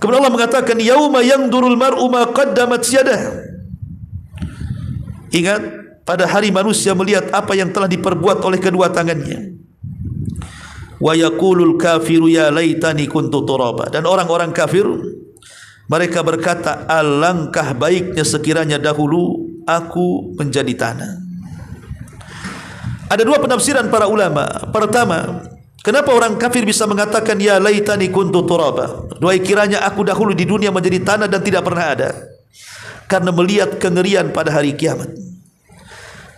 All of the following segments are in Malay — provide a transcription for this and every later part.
Kemudian Allah mengatakan, yauma yanzurul mar'u ma qaddamat yadah. Ingat, pada hari manusia melihat apa yang telah diperbuat oleh kedua tangannya. Wa yaqulul kafiru ya laitani kuntu turaba. Dan orang-orang kafir mereka berkata, alangkah baiknya sekiranya dahulu aku menjadi tanah. Ada dua penafsiran para ulama. Pertama, kenapa orang kafir bisa mengatakan ya laitani kuntu turaba? Duhai kiranya aku dahulu di dunia menjadi tanah dan tidak pernah ada. Karena melihat kengerian pada hari kiamat,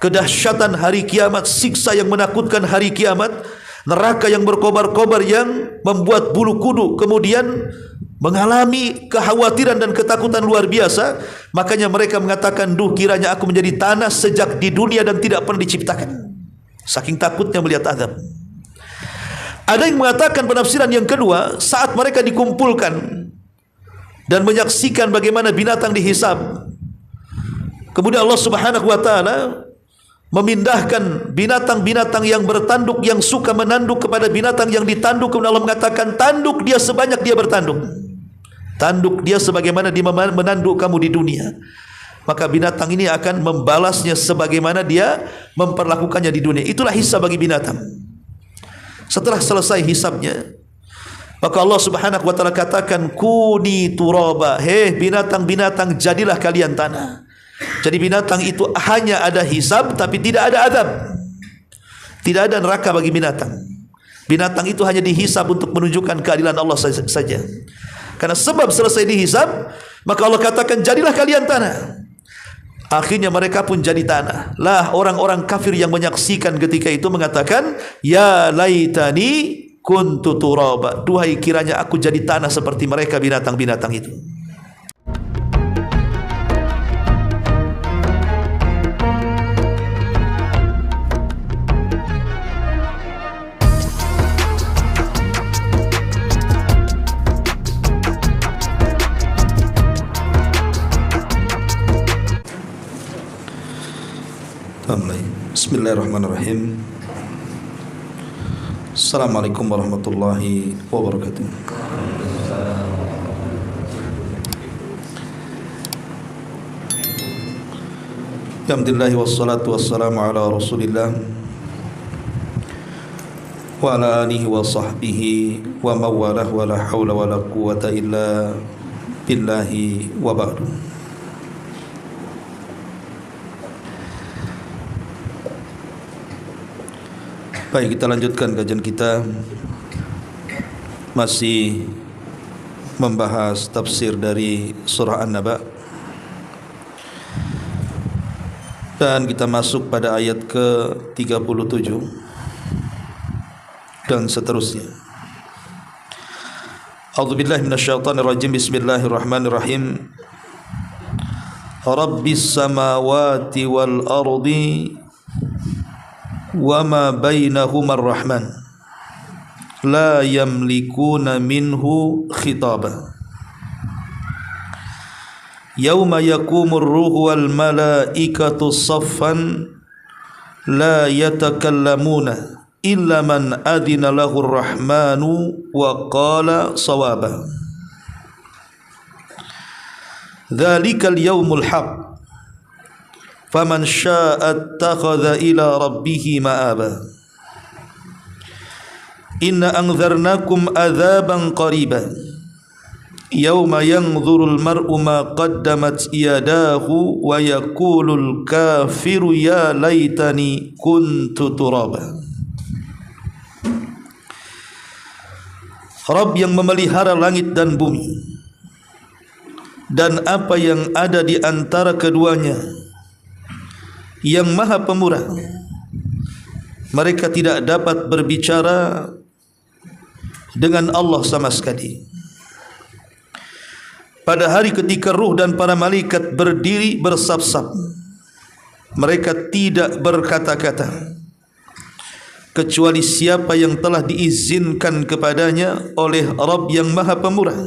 kedahsyatan hari kiamat, siksa yang menakutkan hari kiamat, neraka yang berkobar-kobar yang membuat bulu kuduk, kemudian mengalami kekhawatiran dan ketakutan luar biasa. Makanya mereka mengatakan, duh kiranya aku menjadi tanah sejak di dunia dan tidak pernah diciptakan. Saking takutnya melihat azab. Ada yang mengatakan penafsiran yang kedua, saat mereka dikumpulkan dan menyaksikan bagaimana binatang dihisab, kemudian Allah Subhanahu wa taala memindahkan binatang-binatang yang bertanduk, yang suka menanduk kepada binatang yang ditanduk. Kemudian Allah mengatakan, tanduk dia sebanyak dia bertanduk, tanduk dia sebagaimana dia menanduk kamu di dunia. Maka binatang ini akan membalasnya sebagaimana dia memperlakukannya di dunia. Itulah hisab bagi binatang. Setelah selesai hisabnya, maka Allah Subhanahu wa taala katakan, kuni turaba, hei binatang-binatang, jadilah kalian tanah. Jadi binatang itu hanya ada hisab tapi tidak ada azab. Tidak ada neraka bagi binatang. Binatang itu hanya dihisab untuk menunjukkan keadilan Allah saja. Karena sebab selesai dihisab, maka Allah katakan, jadilah kalian tanah. Akhirnya mereka pun jadi tanah. Lah orang-orang kafir yang menyaksikan ketika itu mengatakan, ya laitani kuntu turaba. Duhai kiranya aku jadi tanah seperti mereka binatang-binatang itu. Bismillahirrahmanirrahim. Assalamualaikum warahmatullahi wabarakatuh. Alhamdulillah wassalatu wassalamu ala Rasulillah wa ala alihi wa sahbihi wa mawalah wa la hawla wa la quwwata illa billahi wa ba'du. Baik, kita lanjutkan kajian kita, masih membahas tafsir dari surah An-Naba, dan kita masuk pada ayat ke-37 dan seterusnya. A'udzubillahi minasyaitonirrajim. Bismillahirrahmanirrahim. Rabbis samawati wal ardi wa ma bainahuma ar-rahman la yamlikuna minhu khitaba yauma yakumur ruhu wal malaikatu saffan la yatakallamuna illa man adina lahu ar-rahmanu wa qala sawaba dzalikal yaumul haqq faman syaa'a attakhadha ila rabbihi ma'aba inna anzarnakum adzaban qariban yauma yanzurul mar'u ma qaddamat yadahu wa yaqulul kafiru ya laitani kuntu turaba. Rabb yang memelihara langit dan bumi dan apa yang ada di antara keduanya, yang maha pemurah, mereka tidak dapat berbicara dengan Allah sama sekali. Pada hari ketika ruh dan para malaikat berdiri bersaf-saf, mereka tidak berkata-kata kecuali siapa yang telah diizinkan kepadanya oleh Rabb yang maha pemurah,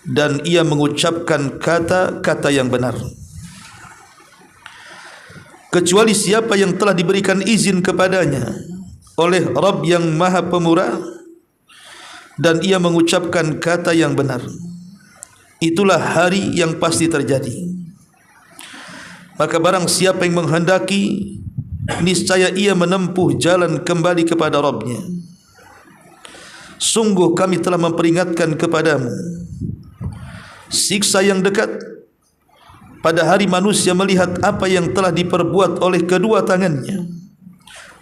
dan ia mengucapkan kata-kata yang benar. Kecuali siapa yang telah diberikan izin kepadanya oleh Rabb yang maha pemurah, dan ia mengucapkan kata yang benar. Itulah hari yang pasti terjadi. Maka barang siapa yang menghendaki, niscaya ia menempuh jalan kembali kepada Rabbnya. Sungguh kami telah memperingatkan kepadamu siksa yang dekat pada hari manusia melihat apa yang telah diperbuat oleh kedua tangannya.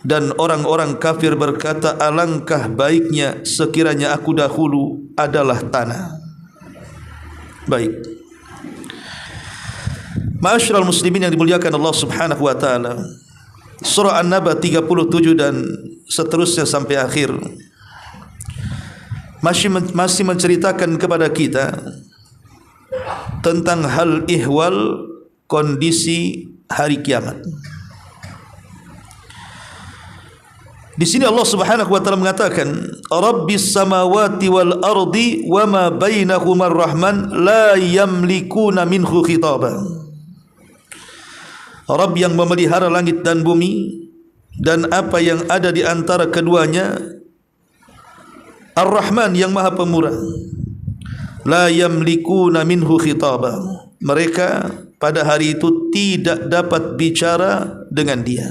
Dan orang-orang kafir berkata, alangkah baiknya sekiranya aku dahulu adalah tanah. Baik, ma'asyiral muslimin yang dimuliakan Allah Subhanahu wa taala, surah An-Naba 37 dan seterusnya sampai akhir masih menceritakan kepada kita tentang hal ihwal, kondisi hari kiamat. Di sini Allah Subhanahu wa taala mengatakan, Rabbis samawati wal ardi wa ma bainahuma ar-rahman la yamlikuna minhu khitaba. Rabb yang memelihara langit dan bumi dan apa yang ada di antara keduanya, Ar-Rahman yang Maha Pemurah. La yamlikuna minhu khitaba. Mereka pada hari itu tidak dapat bicara dengan dia.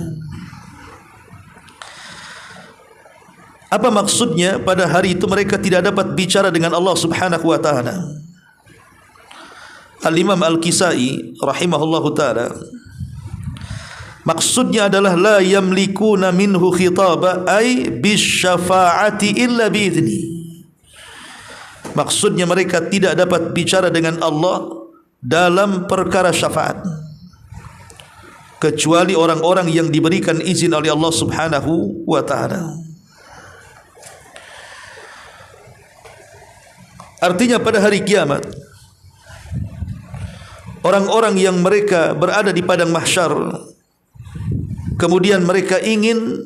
Apa maksudnya pada hari itu mereka tidak dapat bicara dengan Allah Subhanahu wa taala? Al-Imam Al-Kisai rahimahullahu taala, maksudnya adalah la yamlikuna minhu khitaba ay bisyafa'ati illa bi'idzni. Maksudnya mereka tidak dapat bicara dengan Allah dalam perkara syafaat kecuali orang-orang yang diberikan izin oleh Allah Subhanahu wa taala. Artinya pada hari kiamat, orang-orang yang mereka berada di padang mahsyar, kemudian mereka ingin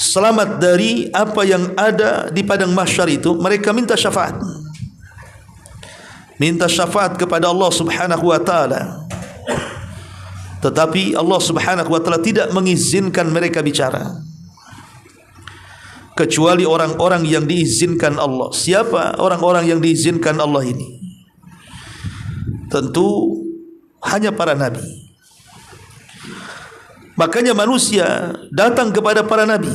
selamat dari apa yang ada di padang mahsyar itu, mereka minta syafaat. Minta syafaat kepada Allah Subhanahu wa taala. Tetapi Allah Subhanahu wa taala tidak mengizinkan mereka bicara kecuali orang-orang yang diizinkan Allah. Siapa orang-orang yang diizinkan Allah ini? Tentu hanya para nabi. Makanya manusia datang kepada para nabi.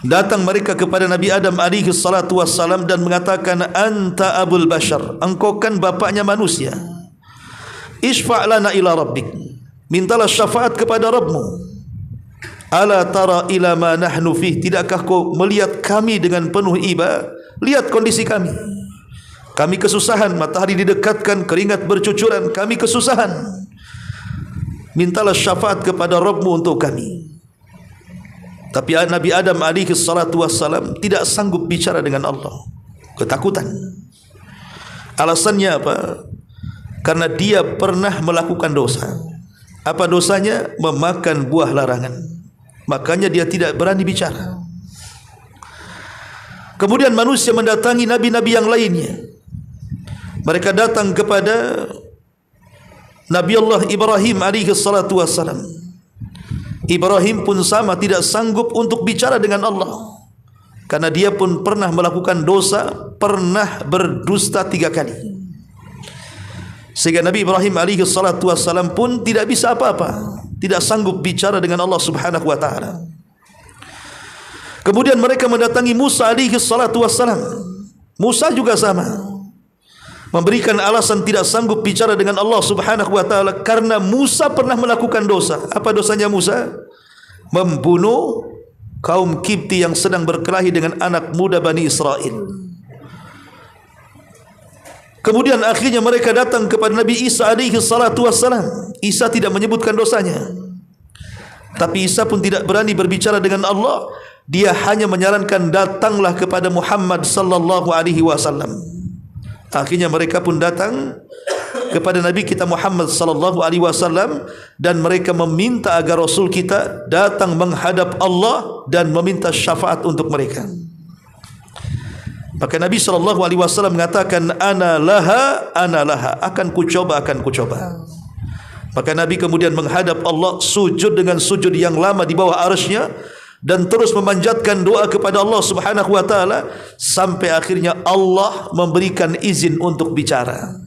Datang mereka kepada Nabi Adam alaihi salatu wassalam dan mengatakan, anta abul bashar, engkau kan bapaknya manusia. Isfa' lana ila rabbik, mintalah syafaat kepada Rabbmu. Ala tara ila ma nahnu fih, tidakkah kau melihat kami dengan penuh iba? Lihat kondisi kami. Kami kesusahan, matahari didekatkan, keringat bercucuran, kami kesusahan. Mintalah syafaat kepada Rabbmu untuk kami. Tapi Nabi Adam alaihi salatu wassalam tidak sanggup bicara dengan Allah. Ketakutan. Alasannya apa? Karena dia pernah melakukan dosa. Apa dosanya? Memakan buah larangan. Makanya dia tidak berani bicara. Kemudian manusia mendatangi nabi-nabi yang lainnya. Mereka datang kepada Nabi Allah Ibrahim alaihi salatu wassalam. Ibrahim pun sama, tidak sanggup untuk bicara dengan Allah. Karena dia pun pernah melakukan dosa, pernah berdusta 3 kali. Sehingga Nabi Ibrahim alaihi salatu wassalam pun tidak bisa apa-apa, tidak sanggup bicara dengan Allah Subhanahu wa taala. Kemudian mereka mendatangi Musa alaihi salatu wassalam. Musa juga sama, memberikan alasan tidak sanggup bicara dengan Allah Subhanahu wa taala karena Musa pernah melakukan dosa. Apa dosanya Musa? Membunuh kaum Kipti yang sedang berkelahi dengan anak muda Bani Israel. Kemudian akhirnya mereka datang kepada Nabi Isa alaihi salatu wassalam. Isa tidak menyebutkan dosanya, tapi Isa pun tidak berani berbicara dengan Allah. Dia hanya menyarankan, datanglah kepada Muhammad sallallahu alaihi wasallam. Akhirnya mereka pun datang kepada Nabi kita Muhammad sallallahu alaihi wasallam dan mereka meminta agar Rasul kita datang menghadap Allah dan meminta syafaat untuk mereka. Maka Nabi sallallahu alaihi wasallam mengatakan, ana laha, akan kucoba. Maka Nabi kemudian menghadap Allah, sujud dengan sujud yang lama di bawah arsy-Nya, dan terus memanjatkan doa kepada Allah Subhanahu wa taala sampai akhirnya Allah memberikan izin untuk bicara.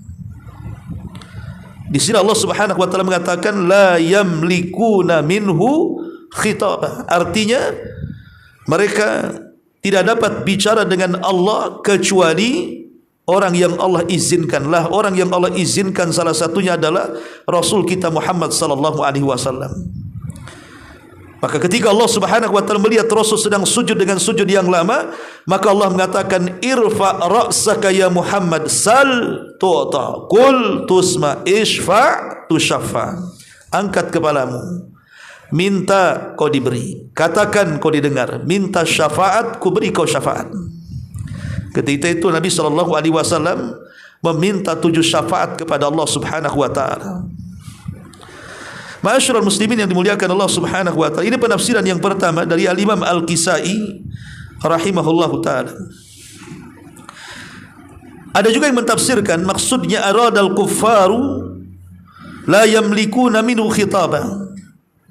Di sini Allah Subhanahu wa taala mengatakan la yamlikuna minhu khitaba. Artinya mereka tidak dapat bicara dengan Allah kecuali orang yang Allah izinkanlah. Orang yang Allah izinkan salah satunya adalah Rasul kita Muhammad sallallahu alaihi wasallam. Maka ketika Allah Subhanahu wa taala melihat Rasul sedang sujud dengan sujud yang lama, maka Allah mengatakan irfa ra'saka ya Muhammad sal tu'ta qul tusma ishfa tushaffa. Angkat kepalamu, minta kau diberi, katakan kau didengar, minta syafaat ku beri kau syafaat. Ketika itu Nabi sallallahu alaihi wasallam meminta 7 syafaat kepada Allah Subhanahu wa taala. Ma'asyiral muslimin yang dimuliakan Allah Subhanahu wa taala. Ini penafsiran yang pertama dari Al-Imam Al-Kisai rahimahullahu taala. Ada juga yang mentafsirkan maksudnya aradal kuffaru la yamlikuna minhu khitaba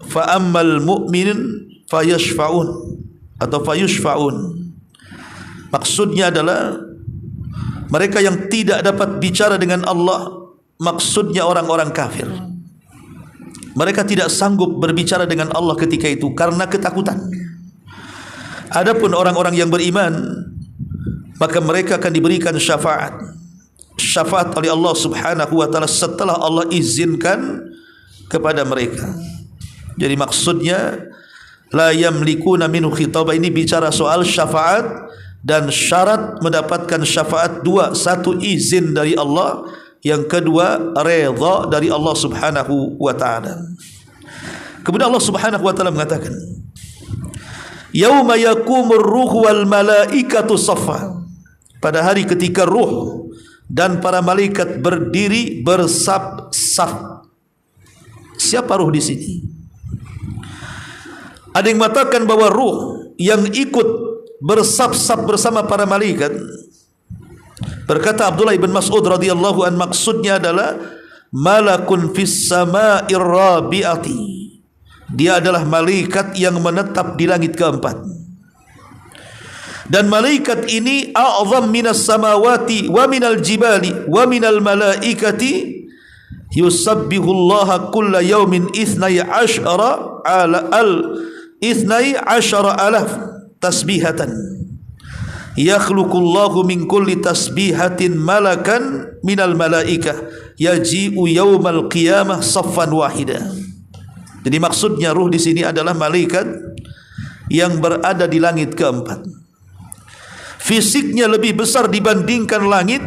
fa ammal mu'minin fayashfa'un atau fayushfa'un. Maksudnya adalah mereka yang tidak dapat bicara dengan Allah, maksudnya orang-orang kafir. Mereka tidak sanggup berbicara dengan Allah ketika itu karena ketakutan. Adapun orang-orang yang beriman, maka mereka akan diberikan syafaat. Syafaat oleh Allah Subhanahu wa taala setelah Allah izinkan kepada mereka. Jadi maksudnya la yamlikuna minhu khitaba ini bicara soal syafaat dan syarat mendapatkan syafaat 2. 1 izin dari Allah, yang kedua redha dari Allah Subhanahu wa taala. Kemudian Allah Subhanahu wa taala mengatakan yauma yaqumur ruhu wal malaikatu saffa. Pada hari ketika ruh dan para malaikat berdiri bersaf-saf. Siapa ruh di sini? Ada yang mengatakan bahwa ruh yang ikut bersaf-saf bersama para malaikat, berkata Abdullah bin Mas'ud radhiyallahu an, maksudnya adalah malakun fis sama'ir rabi'ati. Dia adalah malaikat yang menetap di langit keempat. Dan malaikat ini a'zam minas samawati wa minal jibali wa minal malaikati yusabbihullaha kulla yawmin 12 alaf tasbihatan. Yakhluqullahu min kulli tasbihatin malakan minal malaikah yaji'u yaumal qiyamah saffan wahida. Jadi maksudnya ruh di sini adalah malaikat yang berada di langit keempat. Fisiknya lebih besar dibandingkan langit,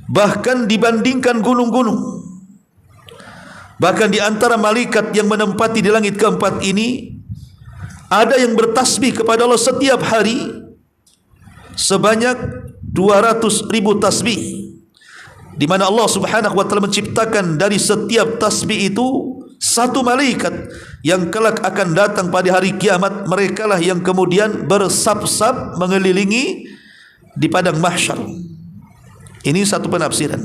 bahkan dibandingkan gunung-gunung. Bahkan di antara malaikat yang menempati di langit keempat ini ada yang bertasbih kepada Allah setiap hari sebanyak 200.000 tasbih, di mana Allah Subhanahu wa taala menciptakan dari setiap tasbih itu 1 malaikat yang kelak akan datang pada hari kiamat. Merekalah yang kemudian bersab-sab mengelilingi di padang mahsyar. Ini satu penafsiran.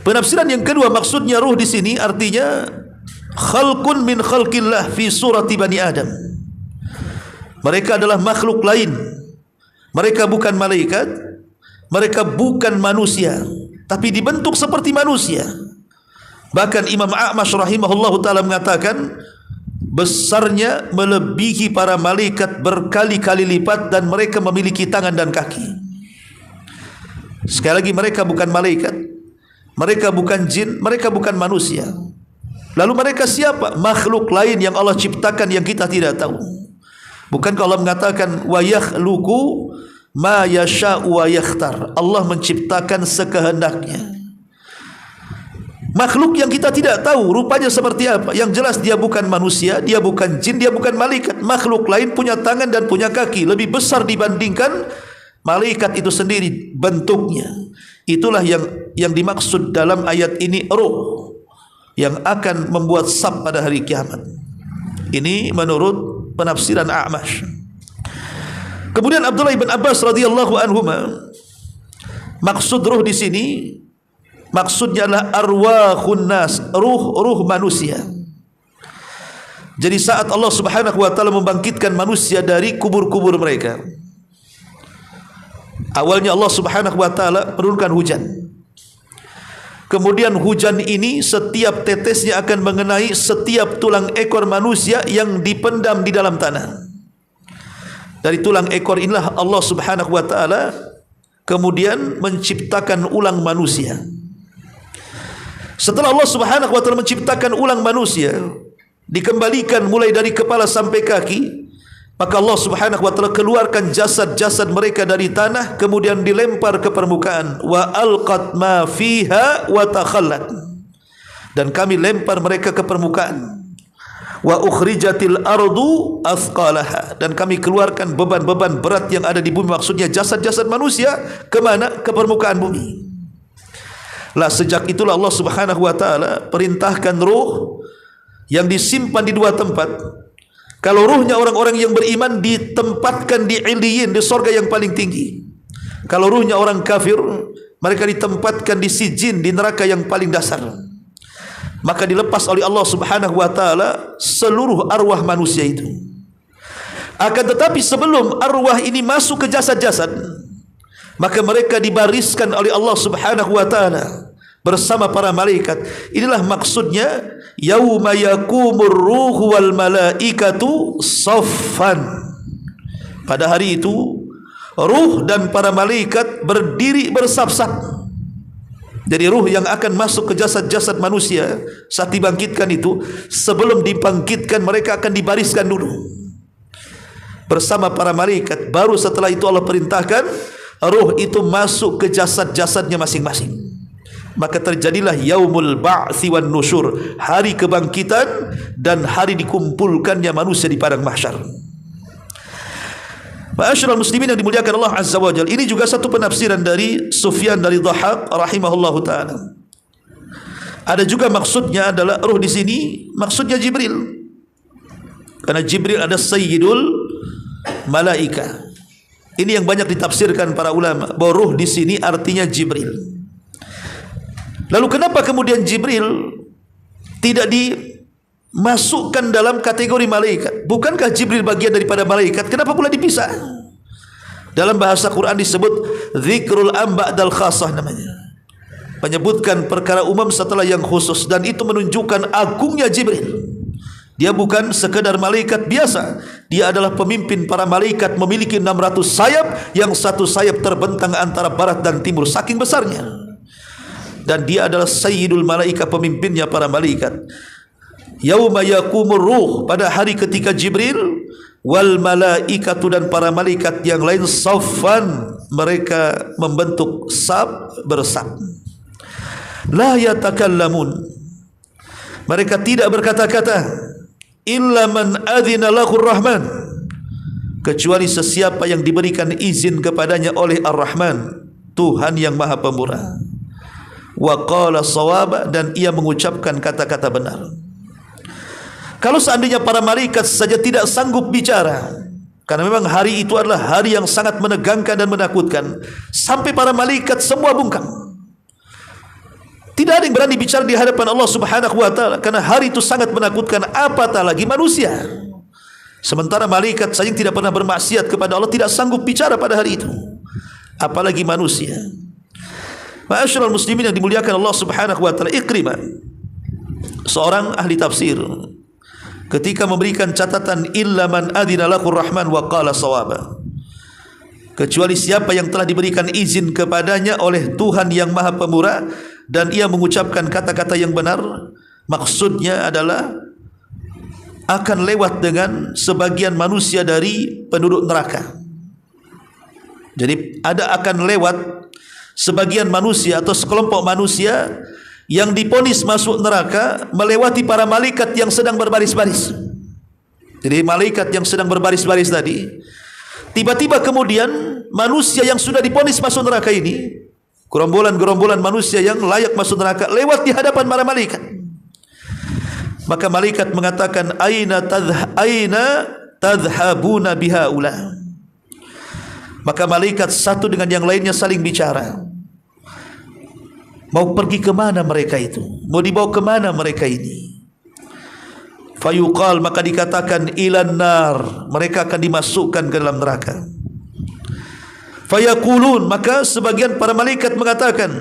Penafsiran yang kedua, maksudnya ruh di sini artinya khalqun min khalqillah fi surati bani Adam. Mereka adalah makhluk lain. Mereka bukan malaikat, mereka bukan manusia, tapi dibentuk seperti manusia. Bahkan Imam A'mash rahimahullahu taala mengatakan besarnya melebihi para malaikat berkali-kali lipat dan mereka memiliki tangan dan kaki. Sekali lagi, mereka bukan malaikat, mereka bukan jin, mereka bukan manusia. Lalu mereka siapa? Makhluk lain yang Allah ciptakan yang kita tidak tahu. Bukankah Allah mengatakan wa yakhluqu ma yasha'u wa yakhtar? Allah menciptakan sekehendaknya. Makhluk yang kita tidak tahu rupanya seperti apa. Yang jelas dia bukan manusia, dia bukan jin, dia bukan malaikat. Makhluk lain punya tangan dan punya kaki, lebih besar dibandingkan malaikat itu sendiri bentuknya. Itulah yang dimaksud dalam ayat ini ruh yang akan membuat saf pada hari kiamat. Ini menurut penafsiran A'mash. Kemudian Abdullah bin Abbas radhiyallahu anhuma, maksud ruh di sini maksudnya adalah arwahun nas, ruh-ruh manusia. Jadi saat Allah Subhanahu wa taala membangkitkan manusia dari kubur-kubur mereka, awalnya Allah Subhanahu wa taala menurunkan hujan. Kemudian hujan ini setiap tetesnya akan mengenai setiap tulang ekor manusia yang dipendam di dalam tanah. Dari tulang ekor inilah Allah Subhanahu wa taala kemudian menciptakan ulang manusia. Setelah Allah Subhanahu wa taala menciptakan ulang manusia, dikembalikan mulai dari kepala sampai kaki, maka Allah Subhanahu wa taala keluarkan jasad-jasad mereka dari tanah, kemudian dilempar ke permukaan. Wa alqat ma fiha wa takhallat. Dan kami lempar mereka ke permukaan. Wa ukhrijatil ardu athqalaha. Dan kami keluarkan beban-beban berat yang ada di bumi, maksudnya jasad-jasad manusia ke mana? Ke permukaan bumi. Lah sejak itulah Allah Subhanahu wa taala perintahkan ruh yang disimpan di dua tempat. Kalau ruhnya orang-orang yang beriman ditempatkan di Iliyin, di sorga yang paling tinggi. Kalau ruhnya orang kafir, mereka ditempatkan di Sijin, di neraka yang paling dasar. Maka dilepas oleh Allah Subhanahu wa taala seluruh arwah manusia itu. Akan tetapi sebelum arwah ini masuk ke jasad-jasad, maka mereka dibariskan oleh Allah Subhanahu wa taala bersama para malaikat. Inilah maksudnya yauma yakumur ruhu wal malaikatu saffan. Pada hari itu ruh dan para malaikat berdiri bersaf-saf. Jadi ruh yang akan masuk ke jasad-jasad manusia saat dibangkitkan itu, sebelum dibangkitkan mereka akan dibariskan dulu bersama para malaikat. Baru setelah itu Allah perintahkan ruh itu masuk ke jasad-jasadnya masing-masing. Maka terjadilah yaumul ba'thi wan nusyur, hari kebangkitan dan hari dikumpulkannya manusia di padang mahsyar. Ma'asyiral muslimin yang dimuliakan Allah Azza wa Jalla, ini juga satu penafsiran dari Sufyan dari Dhahhak rahimahullahu taala. Ada juga maksudnya adalah ruh di sini maksudnya Jibril. Karena Jibril ada sayyidul malaika. Ini yang banyak ditafsirkan para ulama, bahwa ruh di sini artinya Jibril. Lalu kenapa kemudian Jibril tidak dimasukkan dalam kategori malaikat? Bukankah Jibril bagian daripada malaikat? Kenapa pula dipisah? Dalam bahasa Quran disebut dzikrul am ba'dal khassah namanya. Menyebutkan perkara umum setelah yang khusus, dan itu menunjukkan agungnya Jibril. Dia bukan sekedar malaikat biasa. Dia adalah pemimpin para malaikat, memiliki 600 sayap, yang satu sayap terbentang antara barat dan timur, saking besarnya. Dan dia adalah sayyidul malaika, pemimpinnya para malaikat. Yauma yakumur ruh, pada hari ketika Jibril wal malaikatu dan para malaikat yang lain saffan, mereka membentuk saf bersaf. La yatakallamun, mereka tidak berkata-kata, illa man adzina lahur rahman, kecuali sesiapa yang diberikan izin kepadanya oleh Ar-Rahman, Tuhan yang Maha Pemurah. Wa qala shawaba, dan ia mengucapkan kata-kata benar. Kalau seandainya para malaikat saja tidak sanggup bicara, karena memang hari itu adalah hari yang sangat menegangkan dan menakutkan, sampai para malaikat semua bungkam. Tidak ada yang berani bicara di hadapan Allah Subhanahu wa taala, karena hari itu sangat menakutkan, apatah lagi manusia. Sementara malaikat saja yang tidak pernah bermaksiat kepada Allah tidak sanggup bicara pada hari itu, apalagi manusia. Ma'asyiral muslimin yang dimuliakan Allah Subhanahu wa taala, Ikrimah, seorang ahli tafsir, ketika memberikan catatan illa man adzina lahur rahman wa qala shawaba, kecuali siapa yang telah diberikan izin kepadanya oleh Tuhan yang Maha Pemurah dan ia mengucapkan kata-kata yang benar, maksudnya adalah akan lewat dengan sebagian manusia dari penduduk neraka. Jadi ada akan lewat sebagian manusia atau sekelompok manusia yang diponis masuk neraka melewati para malaikat yang sedang berbaris-baris. Jadi malaikat yang sedang berbaris-baris tadi, tiba-tiba kemudian manusia yang sudah diponis masuk neraka ini, gerombolan-gerombolan manusia yang layak masuk neraka, lewat di hadapan para malaikat. Maka malaikat mengatakan, aina tadhhabuna bihaula. Maka malaikat satu dengan yang lainnya saling bicara. Mau pergi ke mana mereka itu? Mau dibawa ke mana mereka ini? Fayuqal, maka dikatakan ilan nar, mereka akan dimasukkan ke dalam neraka. Fayaqulun, maka sebagian para malaikat mengatakan,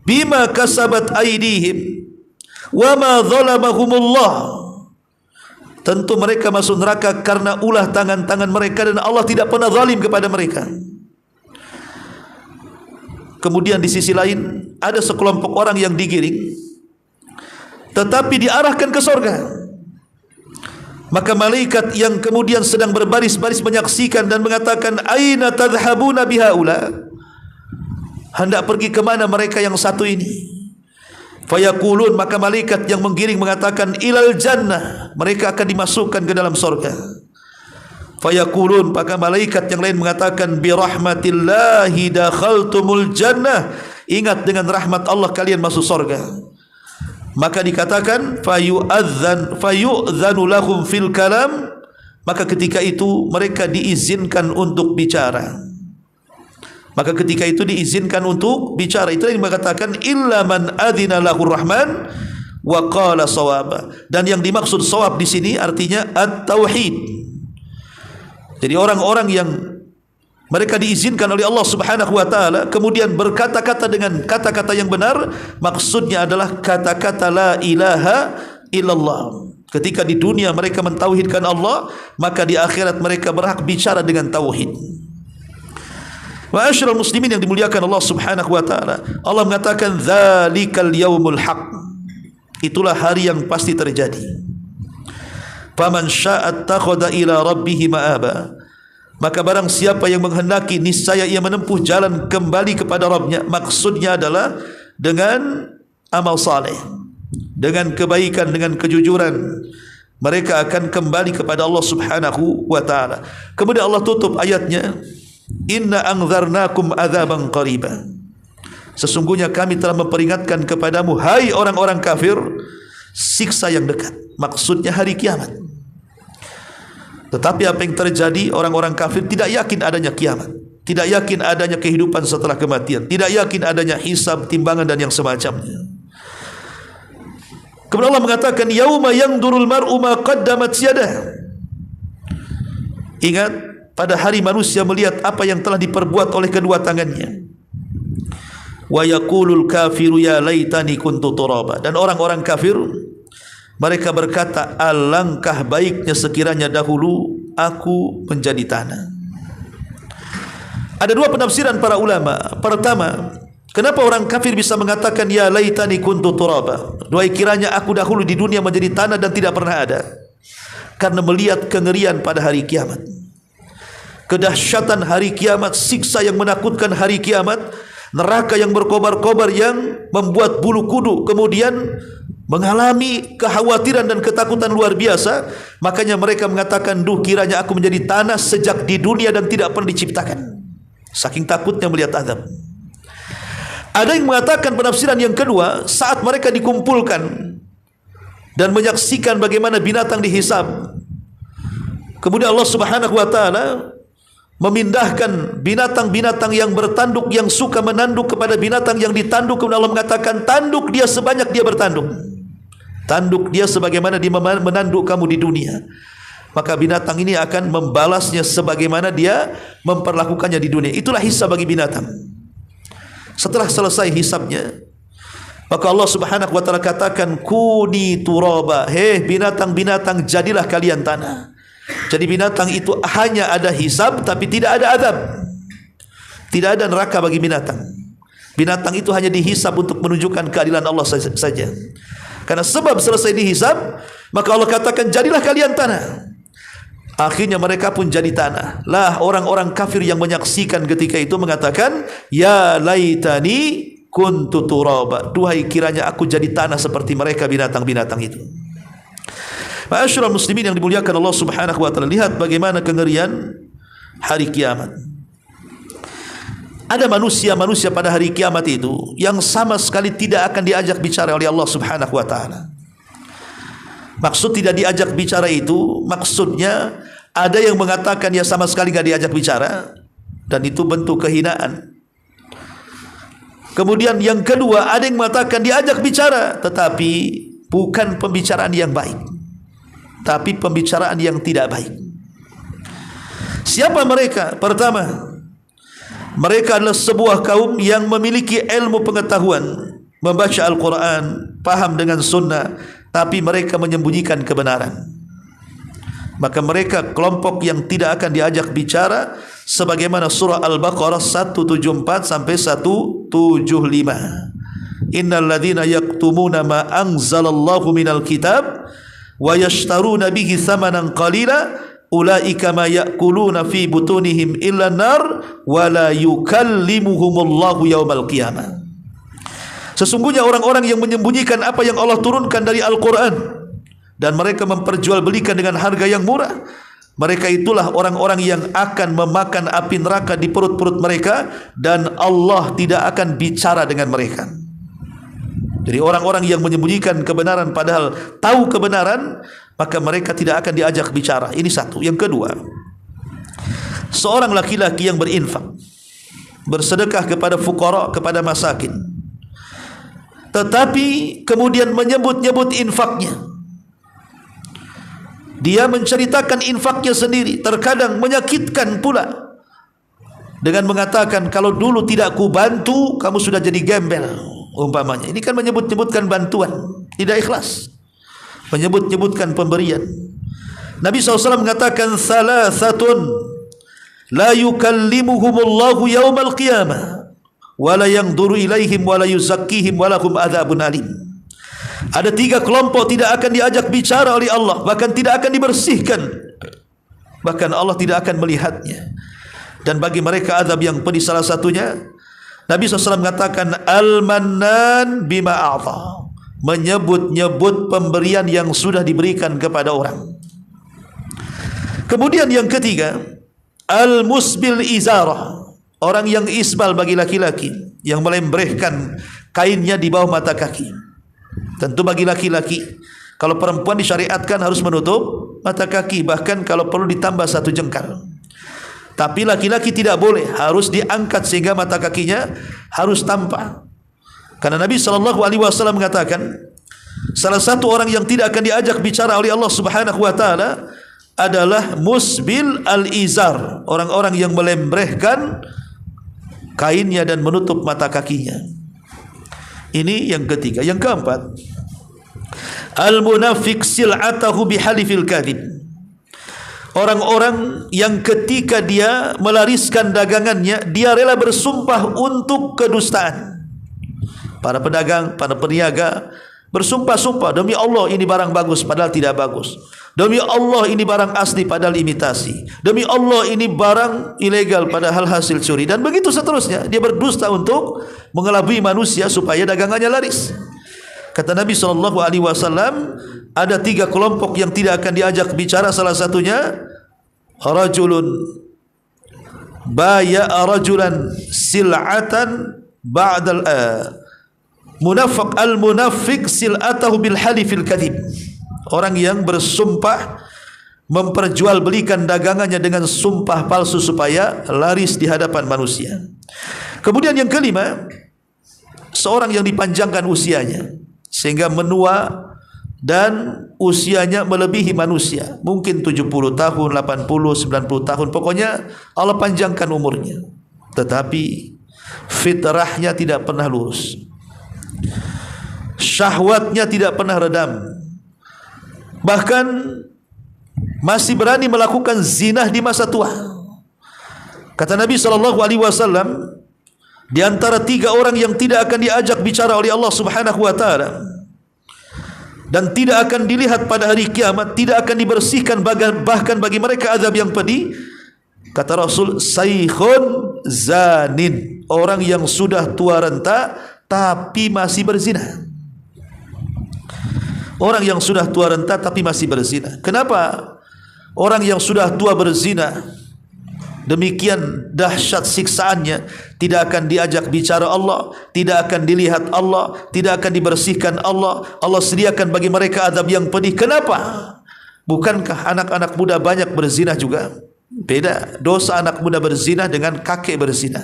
bima kasabat aydihim wa ma zalamahumullah. Tentu mereka masuk neraka karena ulah tangan-tangan mereka dan Allah tidak pernah zalim kepada mereka. Kemudian di sisi lain ada sekelompok orang yang digiring tetapi diarahkan ke surga. Maka malaikat yang kemudian sedang berbaris-baris menyaksikan dan mengatakan, aina tadhhabuna bihaula, hendak pergi ke mana mereka yang satu ini? Fayaqulun, maka malaikat yang menggiring mengatakan, ilal jannah, mereka akan dimasukkan ke dalam surga. Fayaqulun, maka malaikat yang lain mengatakan, bi rahmatillahi dakhaltumul jannah, ingat dengan rahmat Allah kalian masuk surga. Maka dikatakan, fayu'dzanu lahum fil kalam, maka ketika itu mereka diizinkan untuk bicara. Maka ketika itu diizinkan untuk bicara. Itulah yang mengatakan illa man adzina lahur rahman wa qala shawaba. Dan yang dimaksud shawab di sini artinya at-tauhid. Jadi orang-orang yang mereka diizinkan oleh Allah Subhanahu wa taala kemudian berkata-kata dengan kata-kata yang benar, maksudnya adalah kata-kata la ilaha illallah. Ketika di dunia mereka mentauhidkan Allah, maka di akhirat mereka berhak bicara dengan tauhid. Ma'asyiral muslimin yang dimuliakan Allah Subhanahu wa taala, Allah mengatakan dzalikal yaumul haq, itulah hari yang pasti terjadi. Faman syaa'a attakhadha ila rabbih ma'aba, maka barang siapa yang menghendaki niscaya ia menempuh jalan kembali kepada Rabbnya. Maksudnya adalah dengan amal saleh, dengan kebaikan, dengan kejujuran, mereka akan kembali kepada Allah Subhanahu wa taala. Kemudian Allah tutup ayatnya, inna anzarnakum adzaban qariba, sesungguhnya kami telah memperingatkan kepadamu hai orang-orang kafir siksa yang dekat. Maksudnya hari kiamat. Tetapi apa yang terjadi, orang-orang kafir tidak yakin adanya kiamat, tidak yakin adanya kehidupan setelah kematian, tidak yakin adanya hisab, timbangan dan yang semacamnya. Kemudian Allah mengatakan yauma yandurul mar'u ma qaddamat yadah, ingat pada hari manusia melihat apa yang telah diperbuat oleh kedua tangannya. Wa yaqulul kafiru ya laitani kuntu turaba, dan orang-orang kafir mereka berkata, alangkah baiknya sekiranya dahulu aku menjadi tanah. Ada dua penafsiran para ulama. Pertama, kenapa orang kafir bisa mengatakan ya laitani kuntu turaba, duhai kiranya aku dahulu di dunia menjadi tanah dan tidak pernah ada? Karena melihat kengerian pada hari kiamat, kedahsyatan hari kiamat, siksa yang menakutkan hari kiamat, neraka yang berkobar-kobar yang membuat bulu kudu kemudian mengalami kekhawatiran dan ketakutan luar biasa. Makanya mereka mengatakan, duh kiranya aku menjadi tanah sejak di dunia dan tidak pernah diciptakan, saking takutnya melihat azab. Ada yang mengatakan penafsiran yang kedua, saat mereka dikumpulkan dan menyaksikan bagaimana binatang dihisab, kemudian Allah Subhanahu wa taala memindahkan binatang-binatang yang bertanduk, yang suka menanduk kepada binatang yang ditanduk. Kemudian Allah mengatakan, tanduk dia sebanyak dia bertanduk, tanduk dia sebagaimana dia menanduk kamu di dunia. Maka binatang ini akan membalasnya sebagaimana dia memperlakukannya di dunia. Itulah hisab bagi binatang. Setelah selesai hisabnya, maka Allah Subhanahu wa taala katakan, kuni turaba, hei binatang-binatang jadilah kalian tanah. Jadi binatang itu hanya ada hisab tapi tidak ada azab, tidak ada neraka bagi binatang. Binatang itu hanya dihisab untuk menunjukkan keadilan Allah saja. Karena sebab selesai dihisab, maka Allah katakan jadilah kalian tanah. Akhirnya mereka pun jadi tanah. Lah orang-orang kafir yang menyaksikan ketika itu mengatakan, ya laitani kuntu turaba, duhai kiranya aku jadi tanah seperti mereka binatang-binatang itu. Ma'asyiral muslimin yang dimuliakan Allah Subhanahu wa taala, lihat bagaimana kengerian hari kiamat. Ada manusia-manusia pada hari kiamat itu yang sama sekali tidak akan diajak bicara oleh Allah Subhanahu wa taala. Maksud tidak diajak bicara itu, maksudnya ada yang mengatakan ya sama sekali tidak diajak bicara, dan itu bentuk kehinaan. Kemudian yang kedua, ada yang mengatakan diajak bicara tetapi bukan pembicaraan yang baik. tapi pembicaraan yang tidak baik. Siapa mereka? Pertama, mereka adalah sebuah kaum yang memiliki ilmu pengetahuan, membaca Al-Quran, paham dengan sunnah, tapi mereka menyembunyikan kebenaran. Maka mereka kelompok yang tidak akan diajak bicara, sebagaimana surah Al-Baqarah 174 sampai 175. Innal ladzina yaktumuna ma anzalallahu minal kitab wa yashtaruna bihi thamanan qalila ulaika ma ya'kuluna fi butunihim illa nar wa la yukallimuhumullahu yaumal qiyamah. Sesungguhnya orang-orang yang menyembunyikan apa yang Allah turunkan dari Al-Quran dan mereka memperjualbelikan dengan harga yang murah, mereka itulah orang-orang yang akan memakan api neraka di perut-perut mereka dan Allah tidak akan bicara dengan mereka. Jadi orang-orang yang menyembunyikan kebenaran padahal tahu kebenaran, maka mereka tidak akan diajak bicara. Ini satu. Yang kedua, seorang laki-laki yang berinfak, bersedekah kepada fuqara, kepada masakin, tetapi kemudian menyebut-nyebut infaknya. Dia menceritakan infaknya sendiri, terkadang menyakitkan pula, dengan mengatakan, kalau dulu tidak ku bantu, kamu sudah jadi gembel, umpamanya. Ini kan menyebut-nyebutkan bantuan, tidak ikhlas, menyebut-nyebutkan pemberian. Nabi SAW mengatakan, salasatun la yukallimuhumullahu yaumal qiyamah wa la yanzuru ilaihim wa la yuzakkihim wa lahum adzabun alim. Ada 3 kelompok tidak akan diajak bicara oleh Allah, bahkan tidak akan dibersihkan, bahkan Allah tidak akan melihatnya, dan bagi mereka azab yang pedih. Salah satunya Nabi SAW mengatakan, al-mannan bima a'ta, menyebut-nyebut pemberian yang sudah diberikan kepada orang. Kemudian yang ketiga, al-musbil izarah, orang yang isbal bagi laki-laki, yang melembrehkan kainnya di bawah mata kaki. Tentu bagi laki-laki, kalau perempuan disyariatkan harus menutup mata kaki, bahkan kalau perlu ditambah 1 jengkal. Tapi laki-laki tidak boleh, harus diangkat sehingga mata kakinya harus tampak. Karena Nabi SAW mengatakan, salah satu orang yang tidak akan diajak bicara oleh Allah Subhanahu wa taala adalah musbil al-izar, orang-orang yang melembrehkan kainnya dan menutup mata kakinya. Ini yang ketiga. Yang keempat, al-munafiq sil'atahu bihalifil kadhib, orang-orang yang ketika dia melariskan dagangannya, dia rela bersumpah untuk kedustaan. Para pedagang, para peniaga bersumpah-sumpah, demi Allah ini barang bagus padahal tidak bagus, demi Allah ini barang asli padahal imitasi, demi Allah ini barang ilegal padahal hasil curi, dan begitu seterusnya. Dia berdusta untuk mengelabui manusia supaya dagangannya laris. Kata Nabi SAW, ada 3 kelompok yang tidak akan diajak bicara. Salah satunya, rajulun baya'a rajulan sil'atan ba'dal munafiq, al-munafiq sil'atahu bil halifil kadhib, orang yang bersumpah memperjualbelikan dagangannya dengan sumpah palsu supaya laris di hadapan manusia. Kemudian yang kelima, seorang yang dipanjangkan usianya sehingga menua dan usianya melebihi manusia, mungkin 70 tahun, 80, 90 tahun, pokoknya Allah panjangkan umurnya, tetapi fitrahnya tidak pernah lurus, syahwatnya tidak pernah redam, bahkan masih berani melakukan zina di masa tua. Kata Nabi SAW, di antara 3 orang yang tidak akan diajak bicara oleh Allah Subhanahu wa taala dan tidak akan dilihat pada hari kiamat, tidak akan dibersihkan, bahkan bagi mereka azab yang pedih, kata Rasul, saikhun zanin, orang yang sudah tua renta tapi masih berzina. Orang yang sudah tua renta tapi masih berzina. Kenapa orang yang sudah tua berzina demikian dahsyat siksaannya, tidak akan diajak bicara Allah, tidak akan dilihat Allah, tidak akan dibersihkan Allah, Allah sediakan bagi mereka azab yang pedih. Kenapa? Bukankah anak-anak muda banyak berzina juga? Beda dosa anak muda berzina dengan kakek berzina.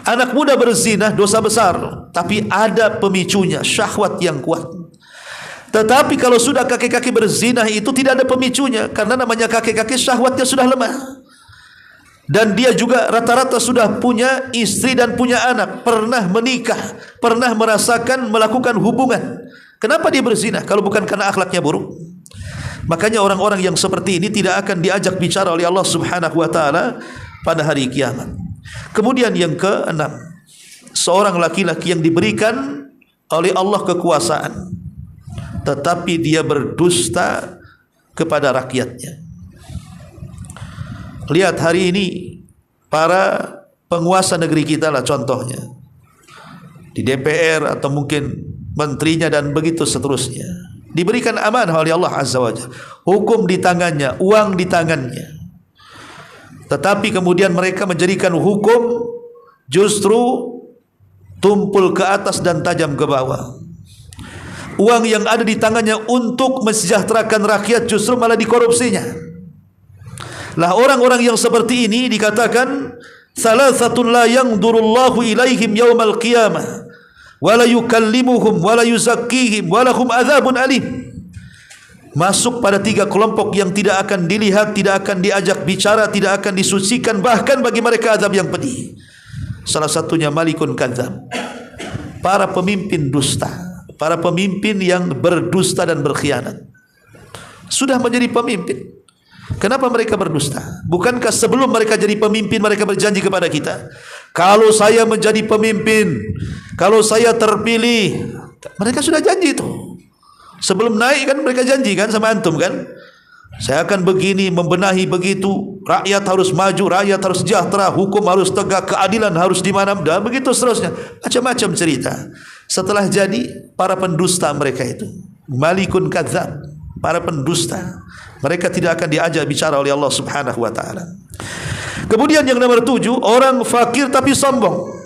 Anak muda berzina dosa besar, tapi ada pemicunya, syahwat yang kuat. Tetapi kalau sudah kakek-kakek berzina itu tidak ada pemicunya, karena namanya kakek-kakek syahwatnya sudah lemah. Dan dia juga rata-rata sudah punya istri dan punya anak, pernah menikah, pernah merasakan melakukan hubungan. Kenapa dia berzina kalau bukan karena akhlaknya buruk? Makanya orang-orang yang seperti ini tidak akan diajak bicara oleh Allah Subhanahu wa taala pada hari kiamat. Kemudian yang keenam, seorang laki-laki yang diberikan oleh Allah kekuasaan, tetapi dia berdusta kepada rakyatnya. Lihat hari ini para penguasa negeri kita lah contohnya, di DPR atau mungkin menterinya dan begitu seterusnya, diberikan amanah oleh Allah Azza wa Jalla, hukum di tangannya, uang di tangannya, tetapi kemudian mereka menjadikan hukum justru tumpul ke atas dan tajam ke bawah. Uang yang ada di tangannya untuk mensejahterakan rakyat justru malah dikorupsinya. Lah orang-orang yang seperti ini dikatakan salasatun la yanzurullahu ilaihim yaumal qiyamah wa la yukallimuhum wa la yuzakkihim wa lahum adzabun alim. Masuk pada tiga kelompok yang tidak akan dilihat, tidak akan diajak bicara, tidak akan disucikan, bahkan bagi mereka azab yang pedih. Salah satunya malikun kadzab, para pemimpin dusta, para pemimpin yang berdusta dan berkhianat. Sudah menjadi pemimpin, kenapa mereka berdusta? Bukankah sebelum mereka jadi pemimpin mereka berjanji kepada kita, kalau saya menjadi pemimpin, kalau saya terpilih? Mereka sudah janji itu. Sebelum naik kan mereka janji kan sama antum kan, saya akan begini, membenahi begitu, rakyat harus maju, rakyat harus sejahtera, hukum harus tegak, keadilan harus di mana-mana, begitu seterusnya. Macam-macam cerita. Setelah jadi, para pendusta mereka itu, malikun kadzab, para pendusta, mereka tidak akan diajak bicara oleh Allah Subhanahu wa taala. Kemudian yang nomor 7, orang fakir tapi sombong.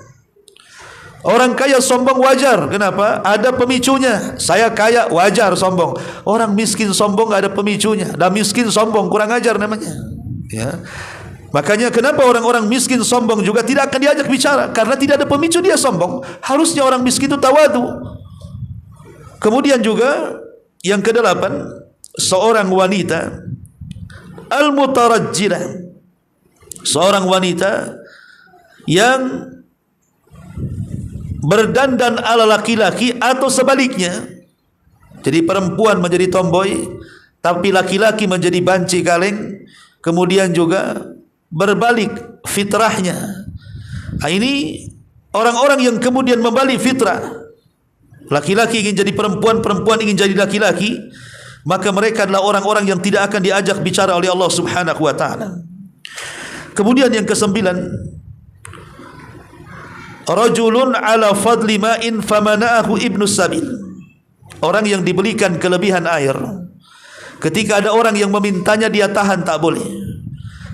Orang kaya sombong wajar. Kenapa? Ada pemicunya. Saya kaya wajar sombong. Orang miskin sombong enggak ada pemicunya. Dan miskin sombong kurang ajar namanya. Ya. Makanya kenapa orang-orang miskin sombong juga tidak akan diajak bicara, karena tidak ada pemicu dia sombong. Harusnya orang miskin itu tawadu. Kemudian juga yang ke-8, seorang wanita al-mutarajjilah, seorang wanita yang berdandan ala laki-laki atau sebaliknya. Jadi perempuan menjadi tomboy, tapi laki-laki menjadi banci kaleng. Kemudian juga berbalik fitrahnya. Nah, ini orang-orang yang kemudian membalik fitrah. Laki-laki ingin jadi perempuan, perempuan ingin jadi laki-laki, maka mereka adalah orang-orang yang tidak akan diajak bicara oleh Allah Subhanahu wa taala. Kemudian yang ke-9, rajulun ala fadli ma'in famana'ahu ibnu sabil, orang yang diberikan kelebihan air. Ketika ada orang yang memintanya, dia tahan, tak boleh.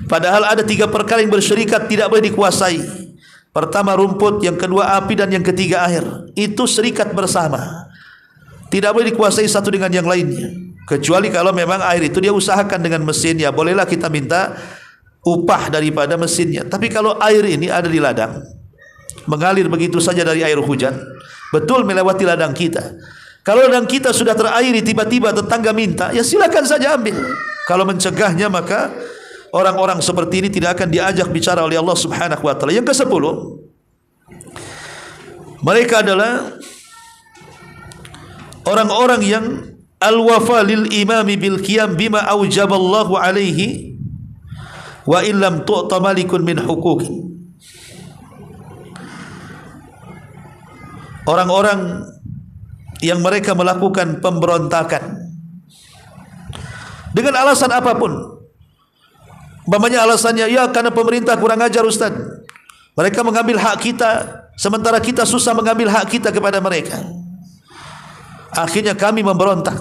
Padahal ada 3 perkara yang berserikat tidak boleh dikuasai. Pertama rumput, yang kedua api, dan yang ketiga air. Itu serikat bersama, tidak boleh dikuasai satu dengan yang lainnya. Kecuali kalau memang air itu dia usahakan dengan mesin, ya bolehlah kita minta upah daripada mesinnya. Tapi kalau air ini ada di ladang, mengalir begitu saja dari air hujan, betul melewati ladang kita. Kalau ladang kita sudah terairi, tiba-tiba tetangga minta, ya silakan saja ambil. Kalau mencegahnya, maka orang-orang seperti ini tidak akan diajak bicara oleh Allah Subhanahu wa taala. Yang ke-10, mereka adalah orang-orang yang al-wafa lil imami bil qiyam bima aujaballahu alaihi wa illam tu'ta malikun min huquqi. Orang-orang yang mereka melakukan pemberontakan dengan alasan apapun. Umpamanya alasannya, ya karena pemerintah kurang ajar Ustaz, mereka mengambil hak kita, sementara kita susah mengambil hak kita kepada mereka. Akhirnya kami memberontak.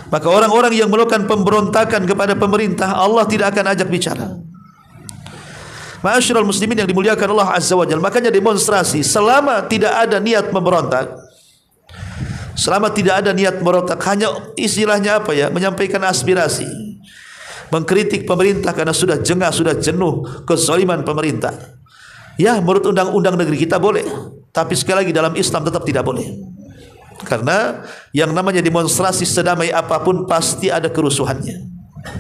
Maka orang-orang yang melakukan pemberontakan kepada pemerintah, Allah tidak akan ajak bicara. Ma'asyiral muslimin yang dimuliakan Allah Azza wa Jalla, makanya demonstrasi selama tidak ada niat memberontak, selama tidak ada niat memberontak, hanya istilahnya apa ya, menyampaikan aspirasi, mengkritik pemerintah karena sudah jengah, sudah jenuh kezaliman pemerintah. Ya, menurut undang-undang negeri kita boleh, tapi sekali lagi dalam Islam tetap tidak boleh. Karena yang namanya demonstrasi sedamai apapun pasti ada kerusuhannya.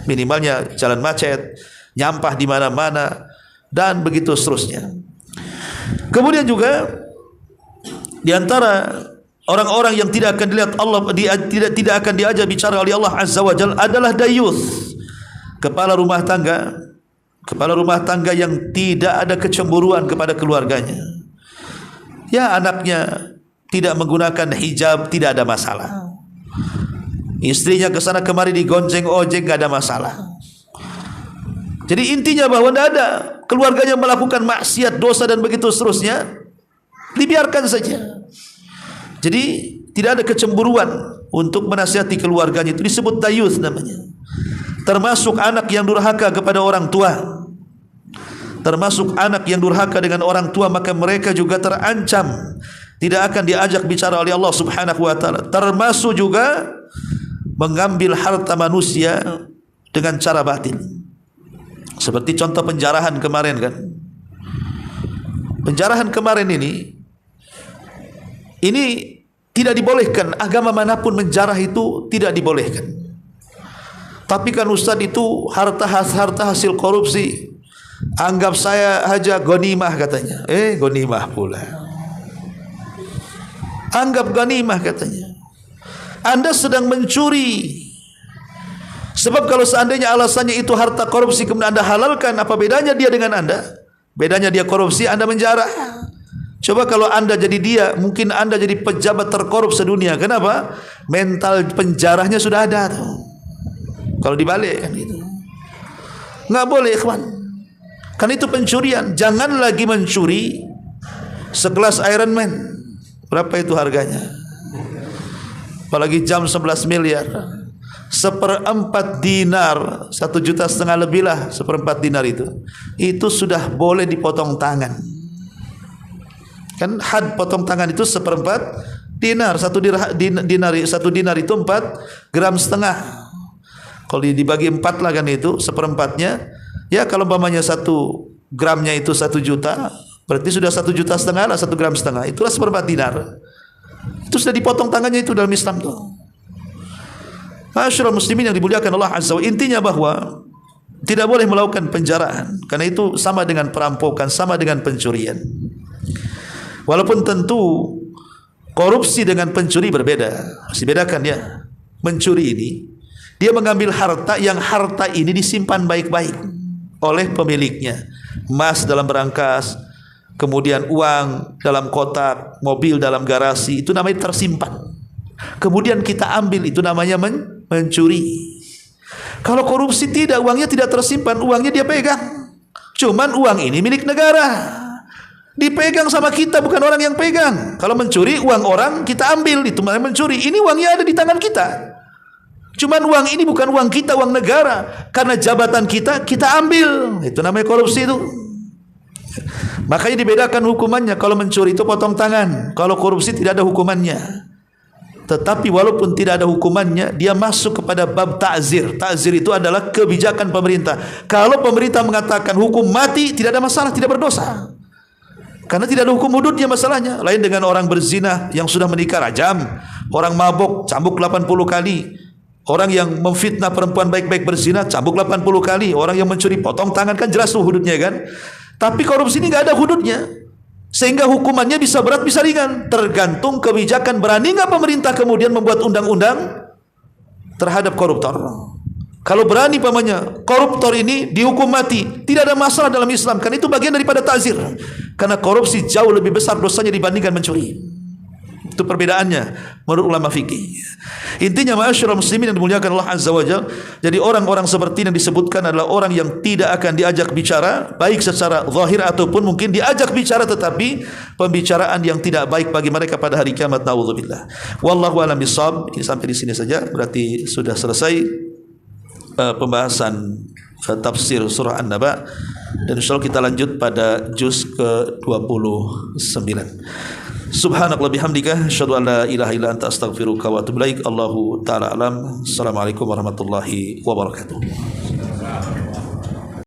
Minimalnya jalan macet, nyampah di mana-mana, dan begitu seterusnya. Kemudian juga di antara orang-orang yang tidak akan dilihat Allah, tidak akan diajak bicara oleh Allah Azza wa Jalla adalah dayuth, kepala rumah tangga yang tidak ada kecemburuan kepada keluarganya. Ya, anaknya tidak menggunakan hijab, tidak ada masalah. Istrinya ke sana kemari digonceng ojek, enggak ada masalah. Jadi intinya bahwa tidak ada keluarganya melakukan maksiat, dosa dan begitu seterusnya, dibiarkan saja. Jadi tidak ada kecemburuan untuk menasihati keluarganya, itu disebut dayuth namanya. Termasuk anak yang durhaka kepada orang tua. Termasuk anak yang durhaka dengan orang tua, maka mereka juga terancam tidak akan diajak bicara oleh Allah Subhanahu wa taala. Termasuk juga mengambil harta manusia dengan cara batil. Seperti contoh penjarahan kemarin kan. Penjarahan kemarin ini tidak dibolehkan. Agama manapun menjarah itu tidak dibolehkan. Tapi kan Ustaz, itu harta hasil korupsi. Anggap saya aja ghanimah katanya. Ghanimah pula. Anggap ghanimah katanya. Anda sedang mencuri. Sebab kalau seandainya alasannya itu harta korupsi kemudian Anda halalkan, apa bedanya dia dengan Anda? Bedanya dia korupsi, Anda menjarah. Coba kalau Anda jadi dia, mungkin Anda jadi pejabat terkorup sedunia. Kenapa? Mental penjarahnya sudah ada tuh. Kalau dibalik kan itu. Nggak boleh, ikhwan. Kan itu pencurian. Jangan lagi mencuri sekelas Iron Man. Berapa itu harganya? Apalagi jam 11 miliar. 1/4 dinar, 1,5 juta lebih lah, 1/4 dinar itu sudah boleh dipotong tangan. Kan had potong tangan itu 1/4 dinar. 1 dinar itu 4,5 gram. Kalau dibagi 4 lah kan itu 1/4-nya. Ya kalau umpamanya 1 gramnya itu 1 juta, berarti sudah 1,5 juta lah, 1,5 gram. Itulah 1/4 dinar. Itu sudah dipotong tangannya itu dalam Islam tuh. Masyaallah muslimin yang dimuliakan Allah Azza wa Jalla, intinya bahwa tidak boleh melakukan penjarahan, karena itu sama dengan perampokan, sama dengan pencurian. Walaupun tentu korupsi dengan pencuri berbeda, harus dibedakan ya. Mencuri ini dia mengambil harta yang harta ini disimpan baik-baik oleh pemiliknya. Emas dalam berangkas, kemudian uang dalam kotak, mobil dalam garasi, itu namanya tersimpan. Kemudian kita ambil, itu namanya mencuri. Kalau korupsi tidak, uangnya tidak tersimpan, uangnya dia pegang. Cuman uang ini milik negara, dipegang sama kita, bukan orang yang pegang. Kalau mencuri uang orang kita ambil, itu namanya mencuri. Ini uangnya ada di tangan kita. Cuman uang ini bukan uang kita, uang negara. Karena jabatan kita ambil. Itu namanya korupsi itu. Makanya dibedakan hukumannya. Kalau mencuri itu potong tangan. Kalau korupsi tidak ada hukumannya. Tetapi walaupun tidak ada hukumannya, dia masuk kepada bab ta'zir. Ta'zir itu adalah kebijakan pemerintah. Kalau pemerintah mengatakan hukum mati, tidak ada masalah, tidak berdosa. Karena tidak ada hukum hududnya masalahnya. Lain dengan orang berzina yang sudah menikah rajam, orang mabuk cambuk 80 kali. Orang yang memfitnah perempuan baik-baik berzina cambuk 80 kali. Orang yang mencuri potong tangan, kan jelas tuh hududnya kan. Tapi korupsi ini nggak ada hududnya, sehingga hukumannya bisa berat bisa ringan. Tergantung kebijakan. Berani nggak pemerintah kemudian membuat undang-undang terhadap koruptor? Kalau berani pamannya koruptor ini dihukum mati, tidak ada masalah dalam Islam. Kan itu bagian daripada ta'zir. Karena korupsi jauh lebih besar dosanya dibandingkan mencuri. Itu perbedaannya menurut ulama fikih. Intinya ma'asyiral muslimin yang dimuliakan Allah Azza wa Jalla, jadi orang-orang seperti yang disebutkan adalah orang yang tidak akan diajak bicara, baik secara zahir ataupun mungkin diajak bicara tetapi pembicaraan yang tidak baik bagi mereka pada hari kiamat. Nauzubillah. Wallahu a'lam bishawab. Ini sampai di sini saja, berarti sudah selesai pembahasan tafsir surah An-Naba, dan insyaallah kita lanjut pada juz ke-29. Subhanakallah bihamdika asyhadu an la ilaha illa anta astaghfiruka wa atubu ilaik. Allahu taala alam. Assalamualaikum warahmatullahi wabarakatuh.